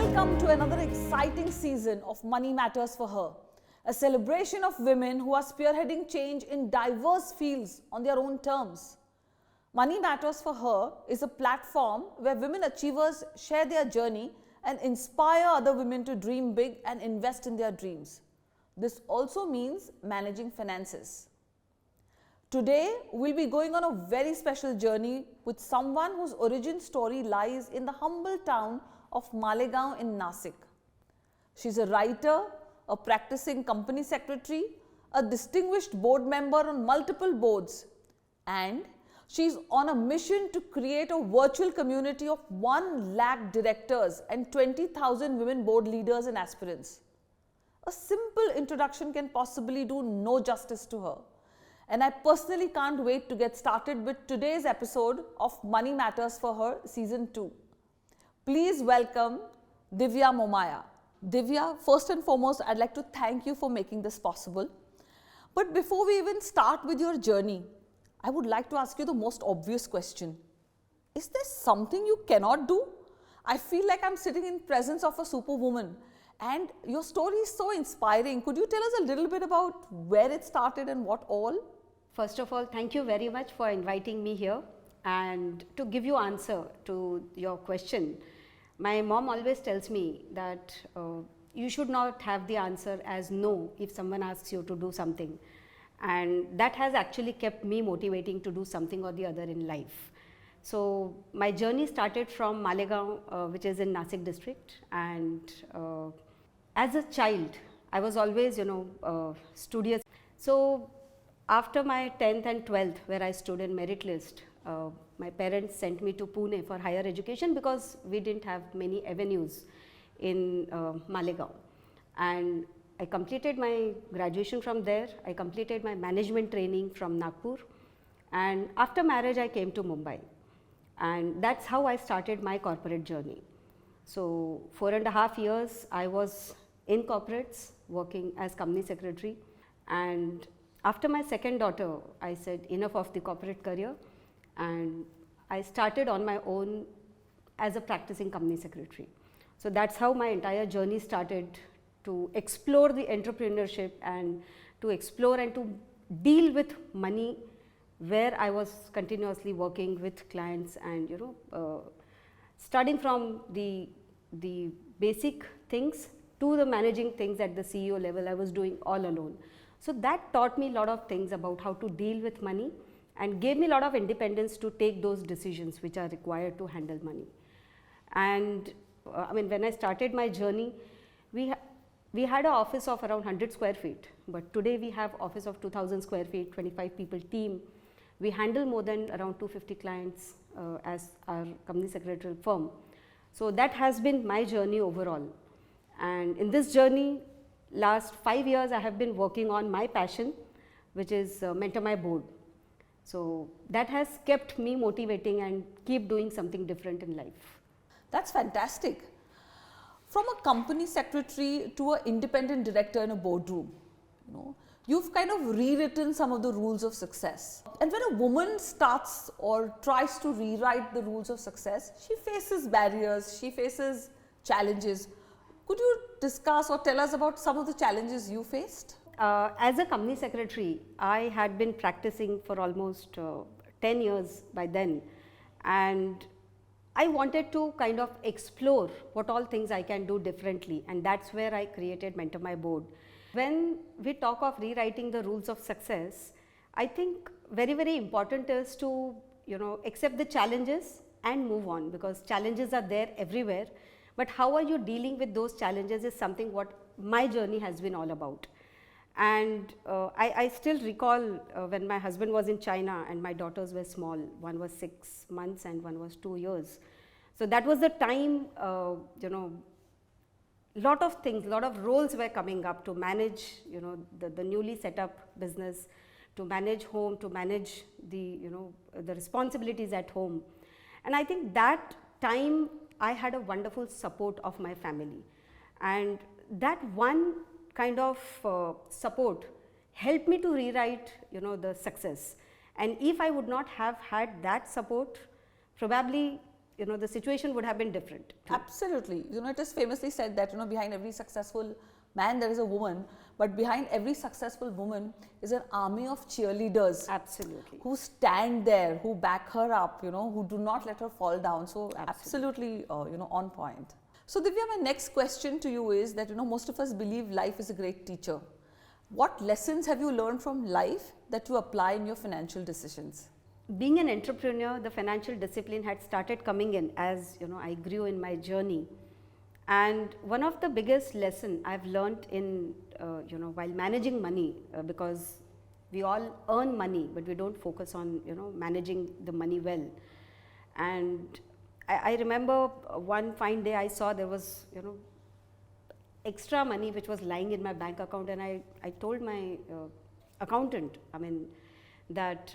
Welcome to another exciting season of Money Matters for Her, a celebration of women who are spearheading change in diverse fields on their own terms. Money Matters for Her is a platform where women achievers share their journey and inspire other women to dream big and invest in their dreams. This also means managing finances. Today, we'll be going on a very special journey with someone whose origin story lies in the humble town of Malegaon in Nashik. She's a writer, a practicing company secretary, a distinguished board member on multiple boards, and she's on a mission to create a virtual community of 1 lakh directors and 20,000 women board leaders and aspirants. A simple introduction can possibly do no justice to her. And I personally can't wait to get started with today's episode of Money Matters for Her Season 2. Please welcome Divya Momaya. Divya, first and foremost, I'd like to thank you for making this possible. But before we even start with your journey, I would like to ask you the most obvious question. Is there something you cannot do? I feel like I'm sitting in presence of a superwoman, and your story is so inspiring. Could you tell us a little bit about where it started and what all? First of all, thank you very much for inviting me here. And to give you answer to your question, my mom always tells me that you should not have the answer as no if someone asks you to do something. And that has actually kept me motivating to do something or the other in life. So my journey started from Malegaon, which is in Nashik district. And as a child, I was always, studious. So after my 10th and 12th, where I stood in merit list, my parents sent me to Pune for higher education because we didn't have many avenues in Malegaon. And I completed my graduation from there. I completed my management training from Nagpur. And after marriage, I came to Mumbai. And that's how I started my corporate journey. So 4.5 years, I was in corporates working as company secretary. And after my second daughter, I said enough of the corporate career. And I started on my own as a practicing company secretary. So that's how my entire journey started, to explore the entrepreneurship and to explore and to deal with money, where I was continuously working with clients and starting from the basic things to the managing things at the CEO level. I was doing all alone. So that taught me a lot of things about how to deal with money and gave me a lot of independence to take those decisions which are required to handle money. And when I started my journey, we had an office of around 100 square feet, but today we have office of 2,000 square feet, 25 people team. We handle more than around 250 clients as our company secretarial firm. So that has been my journey overall. And in this journey, last 5 years, I have been working on my passion, which is mentor my board. So that has kept me motivating and keep doing something different in life. That's fantastic. From a company secretary to an independent director in a boardroom, you've kind of rewritten some of the rules of success. And when a woman starts or tries to rewrite the rules of success, she faces barriers, she faces challenges. Could you discuss or tell us about some of the challenges you faced? As a company secretary, I had been practicing for almost 10 years by then, and I wanted to kind of explore what all things I can do differently, and that's where I created Mentor My Board. When we talk of rewriting the rules of success, I think very, very important is to accept the challenges and move on, because challenges are there everywhere, but how are you dealing with those challenges is something what my journey has been all about. And I still recall when my husband was in China and my daughters were small. One was 6 months and one was 2 years. So that was the time, lot of things, lot of roles were coming up to manage, the newly set up business, to manage home, to manage the responsibilities at home. And I think that time I had a wonderful support of my family. And that one kind of support helped me to rewrite the success. And if I would not have had that support, probably the situation would have been different. Absolutely. It is famously said that, behind every successful man there is a woman, but behind every successful woman is an army of cheerleaders. Absolutely. Who stand there, who back her up, who do not let her fall down. So absolutely, on point. So Divya, my next question to you is that, most of us believe life is a great teacher. What lessons have you learned from life that you apply in your financial decisions? Being an entrepreneur, the financial discipline had started coming in as, I grew in my journey. And one of the biggest lesson I've learned in, while managing money, because we all earn money, but we don't focus on, managing the money well. And I remember one fine day I saw there was, extra money which was lying in my bank account, and I told my accountant, that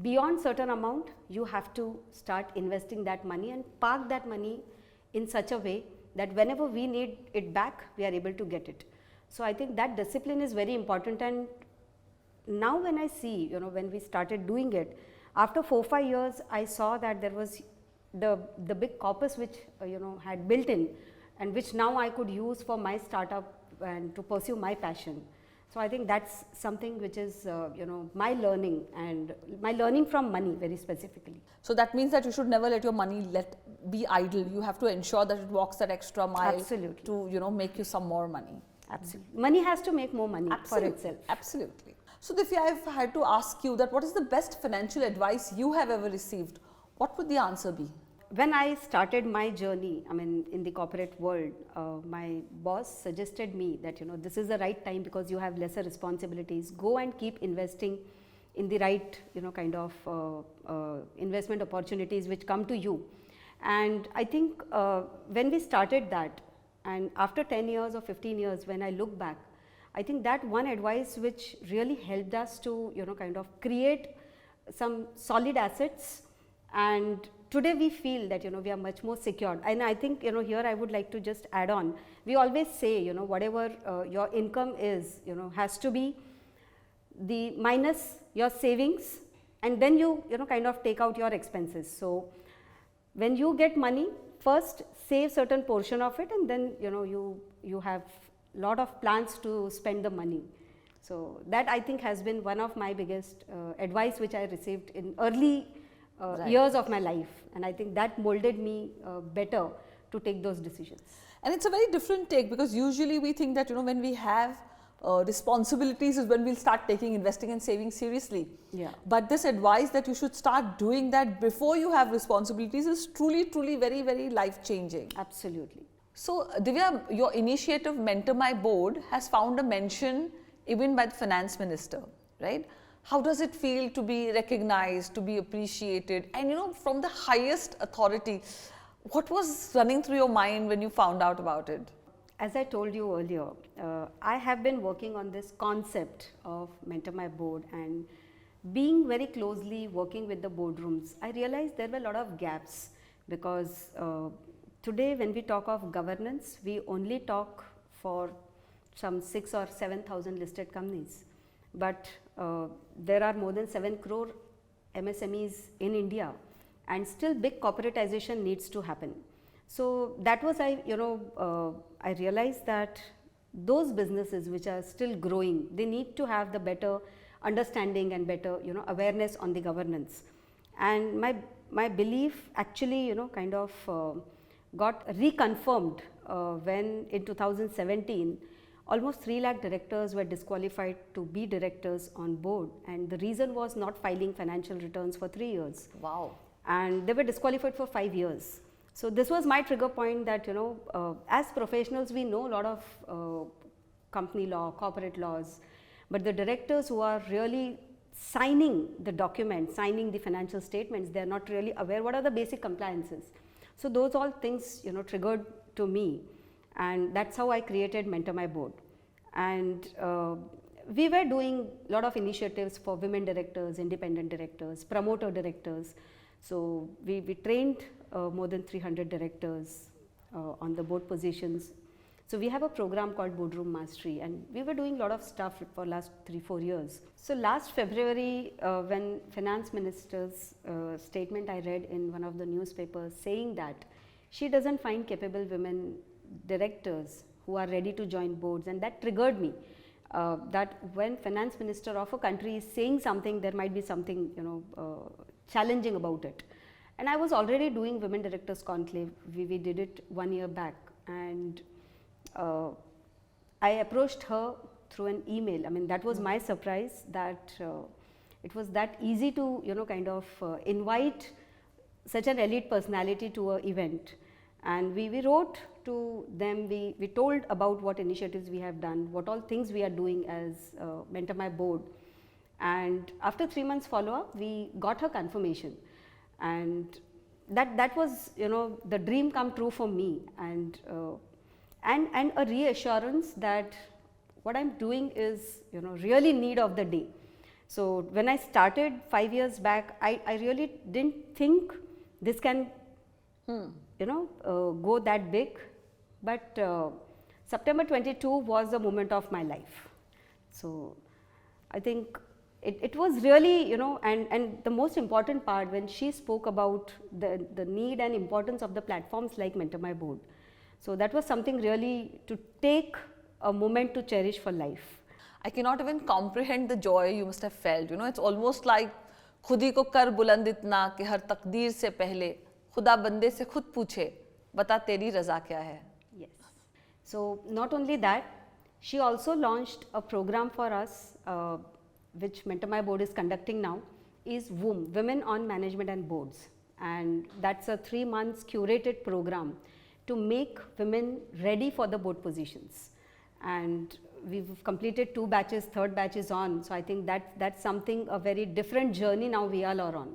beyond certain amount, you have to start investing that money and park that money in such a way that whenever we need it back, we are able to get it. So I think that discipline is very important. And now when I see, when we started doing it, after 4-5 years, I saw that there was the big corpus which, had built in, and which now I could use for my startup and to pursue my passion. So I think that's something which is, my learning, and my learning from money very specifically. So that means that you should never let your money be idle. You have to ensure that it walks that extra mile. Absolutely. To, make you some more money. Absolutely. Money has to make more money. Absolutely. For itself. Absolutely. So Divya, I've had to ask you that what is the best financial advice you have ever received? What would the answer be? When I started my journey, in the corporate world, my boss suggested me that, this is the right time because you have lesser responsibilities. Go and keep investing in the right, kind of investment opportunities which come to you. And I think when we started that, and after 10 years or 15 years, when I look back, I think that one advice which really helped us to, kind of create some solid assets. And today we feel that, we are much more secured. And I think, here I would like to just add on. We always say, whatever your income is, has to be the minus your savings, and then you, kind of take out your expenses. So when you get money, first save certain portion of it, and then, you have lot of plans to spend the money. So that I think has been one of my biggest advice which I received in early years of my life, and I think that molded me better to take those decisions. And it's a very different take, because usually we think that, when we have responsibilities is when we'll start taking investing and saving seriously. Yeah. But this advice that you should start doing that before you have responsibilities is truly, truly very, very life changing. Absolutely. So Divya, your initiative Mentor My Board has found a mention even by the finance minister, right? How does it feel to be recognized, to be appreciated, and from the highest authority? What was running through your mind when you found out about it? As I told you earlier, I have been working on this concept of Mentor My Board, and being very closely working with the boardrooms, I realized there were a lot of gaps, because today when we talk of governance, we only talk for some 6,000 or 7,000 listed companies. But there are more than 7 crore MSMEs in India, and still big corporatization needs to happen. So that was I realized that those businesses which are still growing, they need to have the better understanding and better awareness on the governance. And my belief actually kind of got reconfirmed when in 2017 almost 3 lakh directors were disqualified to be directors on board, and the reason was not filing financial returns for 3 years. Wow. And they were disqualified for 5 years. So this was my trigger point that as professionals we know a lot of company law, corporate laws, but the directors who are really signing the documents, signing the financial statements, they are not really aware what are the basic compliances. So those all things triggered to me, and that's how I created Mentor My Board. And we were doing a lot of initiatives for women directors, independent directors, promoter directors. So we trained more than 300 directors on the board positions. So we have a program called Boardroom Mastery, and we were doing a lot of stuff for last 3-4 years. So last February, when finance minister's statement I read in one of the newspapers saying that she doesn't find capable women directors who are ready to join boards, and that triggered me. That when finance minister of a country is saying something, there might be something challenging about it. And I was already doing Women Directors Conclave. We did it 1 year back, and I approached her through an email. I mean, that was my surprise, that it was that easy to invite such an elite personality to an event. And we wrote to them, we told about what initiatives we have done, what all things we are doing as Mentor My Board. And after 3 months follow up, we got her confirmation. And that was, the dream come true for me, and a reassurance that what I'm doing is, really need of the day. So when I started 5 years back, I really didn't think this can go that big, but September 22 was the moment of my life. So I think it was really, and the most important part, when she spoke about the need and importance of the platforms like Mentor My Board. So that was something really to take a moment to cherish for life. I cannot even comprehend the joy you must have felt. It's almost like खुद ही को कर बुलंद इतना कि हर तकदीर से पहले खुदा बंदे से खुद पूछे बता तेरी रजा क्या है. Yes. So not only that, she also launched a program for us, which Mentor My Board is conducting now, is WOM, Women on Management and Boards, and that's a 3 months curated program to make women ready for the board positions. And we've completed 2 batches, 3rd batch is on. So I think that's something, a very different journey now we all are on.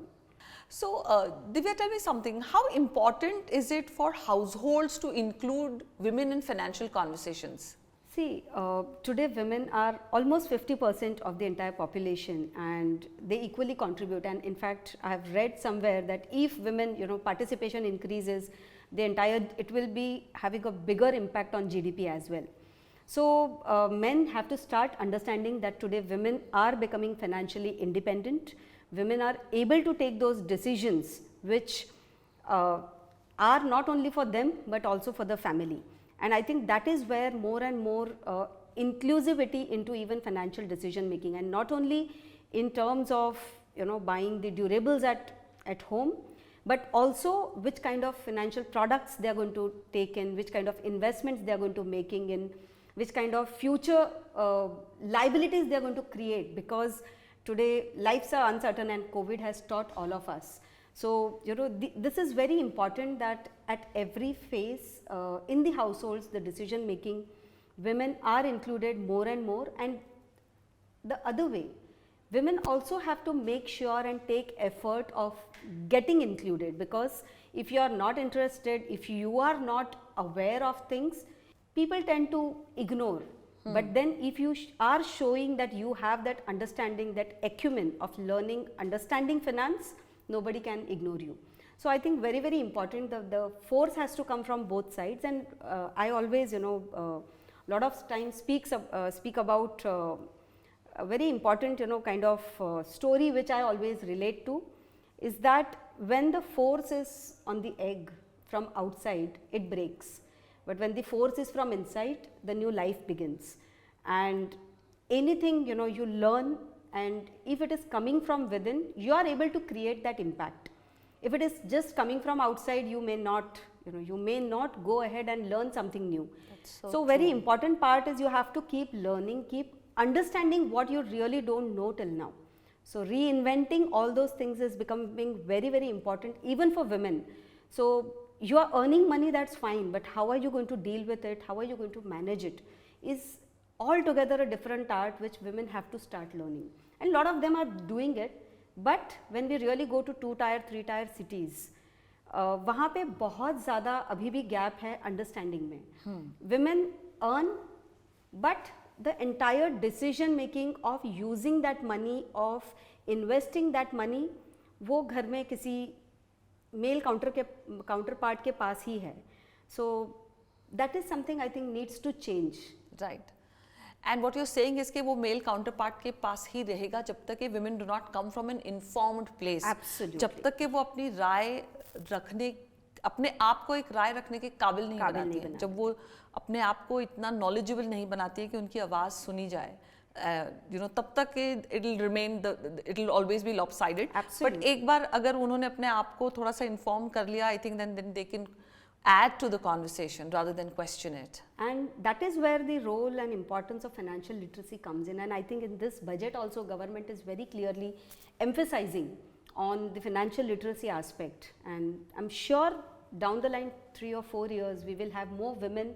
So Divya, tell me something, how important is it for households to include women in financial conversations? See, today women are almost 50% of the entire population, and they equally contribute. And in fact, I have read somewhere that if women, participation increases, it will be having a bigger impact on GDP as well. So men have to start understanding that today women are becoming financially independent. Women are able to take those decisions which are not only for them but also for the family. And I think that is where more and more inclusivity into even financial decision making, and not only in terms of buying the durables at home, but also which kind of financial products they are going to take in, which kind of investments they are going to making in, which kind of future liabilities they are going to create, because today lives are uncertain and COVID has taught all of us. So this is very important, that at every phase in the households, the decision making, women are included more and more. And the other way, women also have to make sure and take effort of getting included, because if you are not interested, if you are not aware of things, people tend to ignore. But then if you are showing that you have that understanding, that acumen of learning, understanding finance, nobody can ignore you. So I think very, very important, the force has to come from both sides. And I always, lot of times speak about a very important, kind of story which I always relate to, is that when the force is on the egg from outside, it breaks. But when the force is from inside, the new life begins. And anything, you learn, and if it is coming from within, you are able to create that impact. If it is just coming from outside, you may not go ahead and learn something new. So very important part is you have to keep learning, keep understanding what you really don't know till now. So reinventing all those things is becoming very, very important even for women. So you are earning money, that's fine, but how are you going to deal with it? How are you going to manage it? Is altogether a different art which women have to start learning. And a lot of them are doing it, but when we really go to 2-tier, 3-tier cities, वहाँ पे बहुत ज़्यादा अभी भी gap है understanding में. Women earn, but the entire decision making of using that money, of investing that money, वो घर में किसी मेल काउंटर पार्ट के पास ही है. सो That is something I think needs to change. Right. And what you're saying is कि वो male counterpart के पास ही रहेगा जब तक कि women do not come from an informed place. Absolutely. जब तक कि वो अपनी राय रखने, अपने आप को एक राय रखने के काबिल नहीं बनाती है, जब वो अपने आप को इतना knowledgeable नहीं बनाती है कि उनकी आवाज़ सुनी जाए, तब तक it'll always be lopsided. Absolutely. But एक बार अगर उन्होंने अपने आप को थोड़ा सा inform कर लिया, I think then they can add to the conversation rather than question it. And that is where the role and importance of financial literacy comes in. And I think in this budget also government is very clearly emphasizing on the financial literacy aspect. And I'm sure down the line 3 or 4 years we will have more women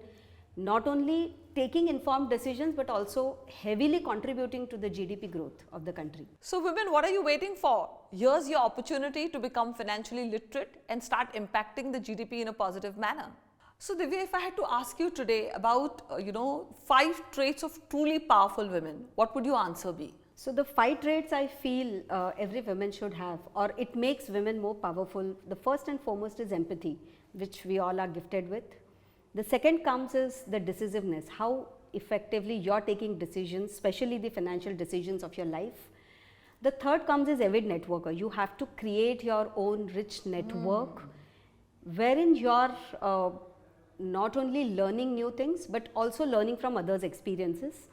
not only taking informed decisions but also heavily contributing to the GDP growth of the country. So women, what are you waiting for? Here's your opportunity to become financially literate and start impacting the GDP in a positive manner. So Divya, if I had to ask you today about 5 traits of truly powerful women, what would your answer be? So the 5 traits I feel every woman should have, or it makes women more powerful. The first and foremost is empathy, which we all are gifted with. The second comes is the decisiveness, how effectively you're taking decisions, especially the financial decisions of your life. The third comes is avid networker. You have to create your own rich network wherein you're not only learning new things but also learning from others' experiences.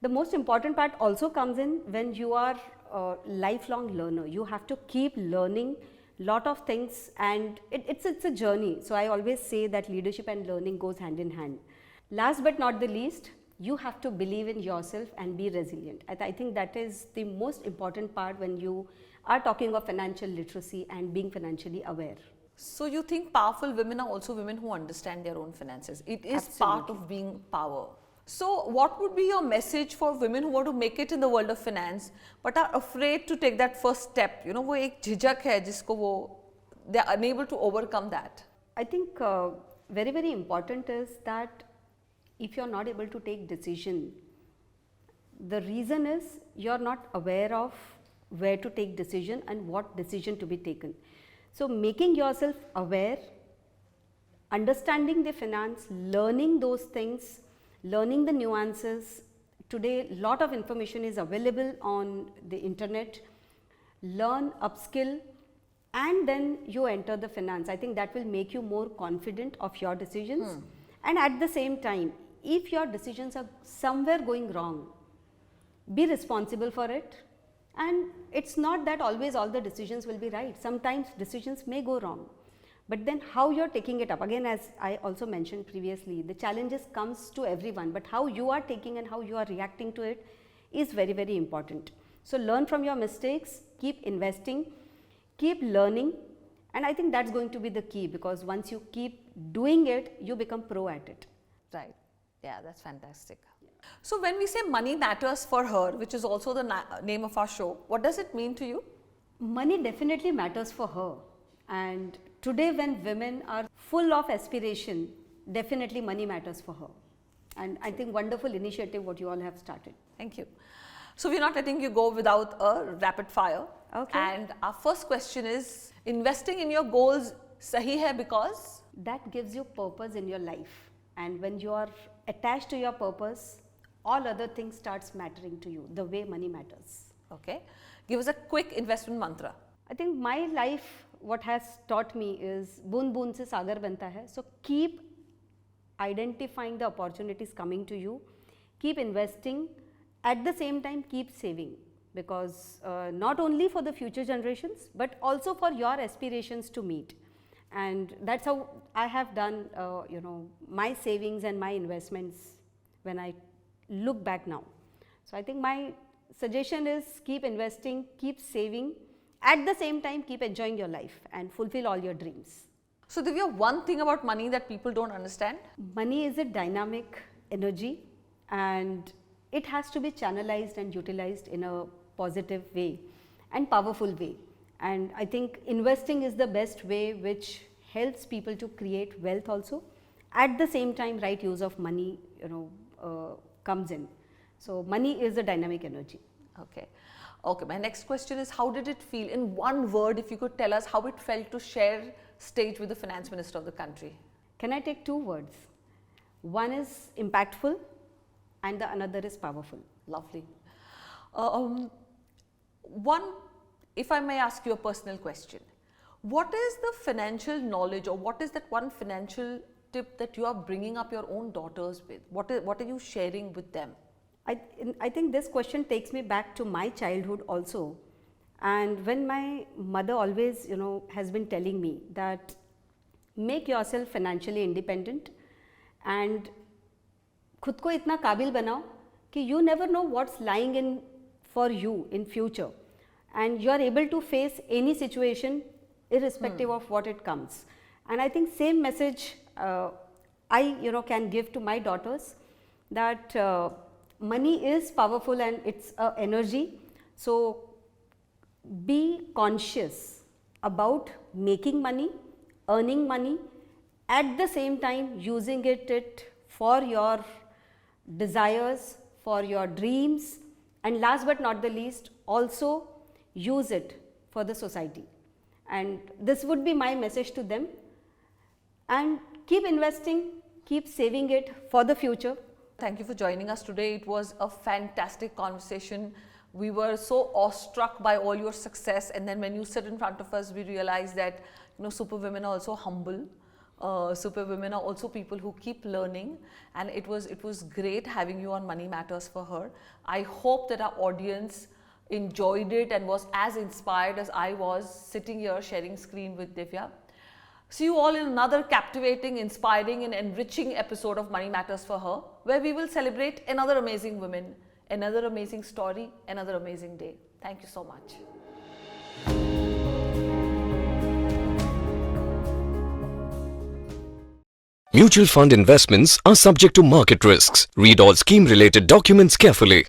The most important part also comes in when you are a lifelong learner. You have to keep learning lot of things, and it's a journey. So I always say that leadership and learning goes hand in hand. Last but not the least, you have to believe in yourself and be resilient. I think that is the most important part when you are talking of financial literacy and being financially aware. So you think powerful women are also women who understand their own finances. It is Absolutely. part of being power. So what would be your message for women who want to make it in the world of finance but are afraid to take that first step? वो एक झिझक है जिसको वो they are unable to overcome that. I think very, very important is that if you're not able to take decision, the reason is you're not aware of where to take decision and what decision to be taken. So making yourself aware, understanding the finance, learning those things, learning the nuances. Today lot of information is available on the internet. Learn, upskill, and then you enter the finance. I think that will make you more confident of your decisions. And at the same time, if your decisions are somewhere going wrong, be responsible for it. And it's not that always all the decisions will be right. Sometimes decisions may go wrong. But then how you're taking it up, again as I also mentioned previously, the challenges comes to everyone, but how you are taking and how you are reacting to it is very, very important. So learn from your mistakes, keep investing, keep learning, and I think that's going to be the key, because once you keep doing it, you become pro at it. Right. Yeah, that's fantastic. So when we say money matters for her, which is also the name of our show, what does it mean to you? Money definitely matters for her, and today when women are full of aspiration, definitely money matters for her. And I think wonderful initiative what you all have started. Thank you. So we're not letting you go without a rapid fire. Okay. And our first question is, investing in your goals sahi hai because? That gives you purpose in your life, and when you are attached to your purpose, all other things starts mattering to you the way money matters. Okay. Give us a quick investment mantra. I think my life, what has taught me is boon boon se sagar banta hai. So keep identifying the opportunities coming to you, keep investing, at the same time keep saving, because not only for the future generations but also for your aspirations to meet. And that's how I have done my savings and my investments when I look back now. So I think my suggestion is keep investing, keep saving, at the same time keep enjoying your life and fulfill all your dreams. So Divya, one thing about money that people don't understand? Money is a dynamic energy, and it has to be channelized and utilized in a positive way and powerful way. And I think investing is the best way which helps people to create wealth also. At the same time, right use of money comes in. So money is a dynamic energy. Okay. Okay, my next question is, how did it feel? In one word, if you could tell us how it felt to share stage with the finance minister of the country. Can I take 2 words? One is impactful and the another is powerful. Lovely. One, if I may ask you a personal question, what is the financial knowledge, or what is that one financial tip that you are bringing up your own daughters with? What are you sharing with them? I think this question takes me back to my childhood also. And when my mother always, has been telling me that make yourself financially independent and खुद को इतना काबिल बनाओ कि you never know what's lying in for you in future, and you are able to face any situation irrespective of what it comes. And I think same message I can give to my daughters, that money is powerful and it's a energy. So be conscious about making money, earning money, at the same time using it for your desires, for your dreams, and last but not the least, also use it for the society. And this would be my message to them. And keep investing, keep saving it for the future. Thank you for joining us today. It was a fantastic conversation. We were so awestruck by all your success, and then when you sit in front of us, we realized that superwomen are also humble. Superwomen are also people who keep learning, and it was great having you on Money Matters for Her. I hope that our audience enjoyed it and was as inspired as I was sitting here sharing screen with Divya. See you all in another captivating, inspiring and enriching episode of Money Matters for Her, where we will celebrate another amazing woman, another amazing story, another amazing day. Thank you so much. Mutual fund investments are subject to market risks. Read all scheme-related documents carefully.